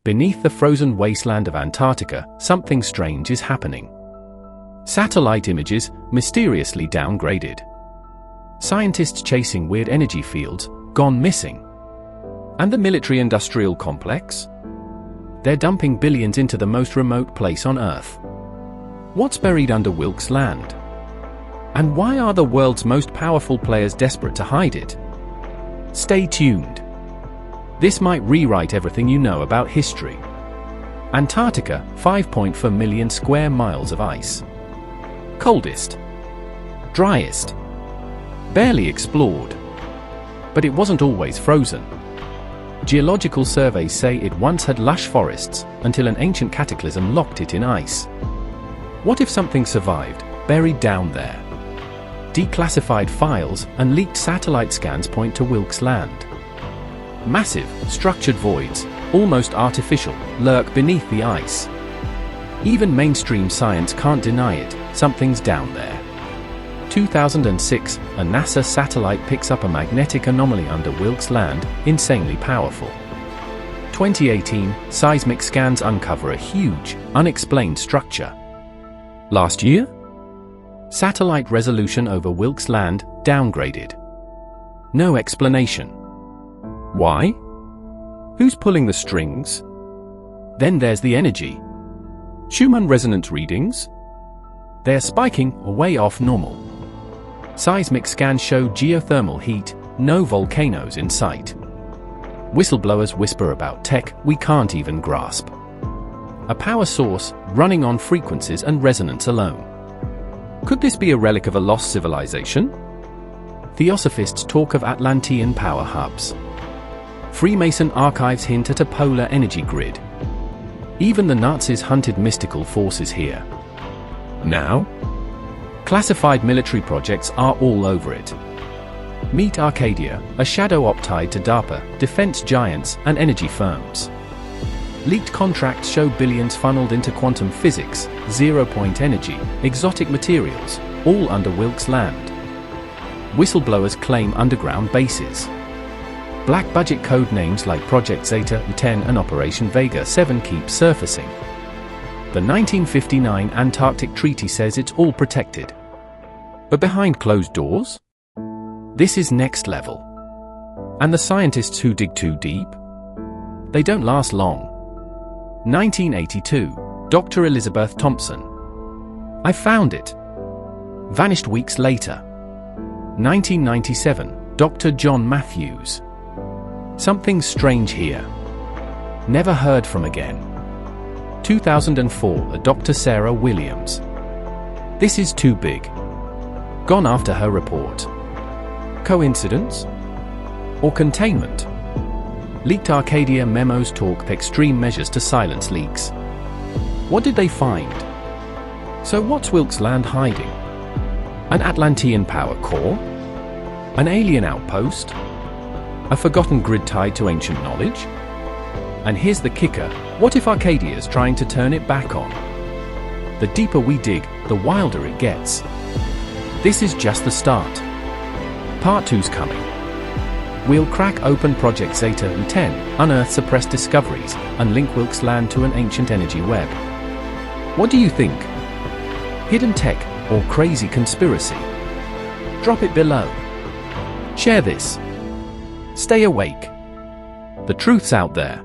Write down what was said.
Beneath the frozen wasteland of Antarctica, something strange is happening. Satellite images mysteriously downgraded. Scientists chasing weird energy fields gone missing. And the military-industrial complex? They're dumping billions into the most remote place on Earth. What's buried under Wilkes Land? And why are the world's most powerful players desperate to hide it? Stay tuned. This might rewrite everything you know about history. Antarctica, 5.4 million square miles of ice. Coldest. Driest. Barely explored. But it wasn't always frozen. Geological surveys say it once had lush forests, until an ancient cataclysm locked it in ice. What if something survived, buried down there? Declassified files and leaked satellite scans point to Wilkes Land. Massive, structured voids, almost artificial, lurk beneath the ice. Even mainstream science can't deny it, something's down there. 2006, a NASA satellite picks up a magnetic anomaly under Wilkes Land, insanely powerful. 2018, seismic scans uncover a huge, unexplained structure. Last year? Satellite resolution over Wilkes Land downgraded. No explanation. Why? Who's pulling the strings? Then there's the energy. Schumann resonance readings? They're spiking or way off normal. Seismic scans show geothermal heat, no volcanoes in sight. Whistleblowers whisper about tech we can't even grasp. A power source running on frequencies and resonance alone. Could this be a relic of a lost civilization? Theosophists talk of Atlantean power hubs. Freemason archives hint at a polar energy grid. Even the Nazis hunted mystical forces here. Now? Classified military projects are all over it. Meet Arcadia, a shadow op tied to DARPA, defense giants, and energy firms. Leaked contracts show billions funneled into quantum physics, zero-point energy, exotic materials, all under Wilkes Land. Whistleblowers claim underground bases. Black budget code names like Project Zeta 10 and Operation Vega 7 keep surfacing. The 1959 Antarctic Treaty says it's all protected. But behind closed doors? This is next level. And the scientists who dig too deep? They don't last long. 1982, Dr. Elizabeth Thompson. I found it. Vanished weeks later. 1997, Dr. John Matthews. Something strange here. Never heard from again. 2004, a Dr. Sarah Williams. This is too big. Gone after her report. Coincidence? Or containment? Leaked Arcadia memos talk extreme measures to silence leaks. What did they find? So what's Wilkes Land hiding? An Atlantean power core? An alien outpost? A forgotten grid tied to ancient knowledge? And here's the kicker, what if Arcadia's trying to turn it back on? The deeper we dig, the wilder it gets. This is just the start. Part 2's coming. We'll crack open Project Zeta 10, unearth suppressed discoveries, and link Wilkes Land to an ancient energy web. What do you think? Hidden tech or crazy conspiracy? Drop it below. Share this. Stay awake. The truth's out there.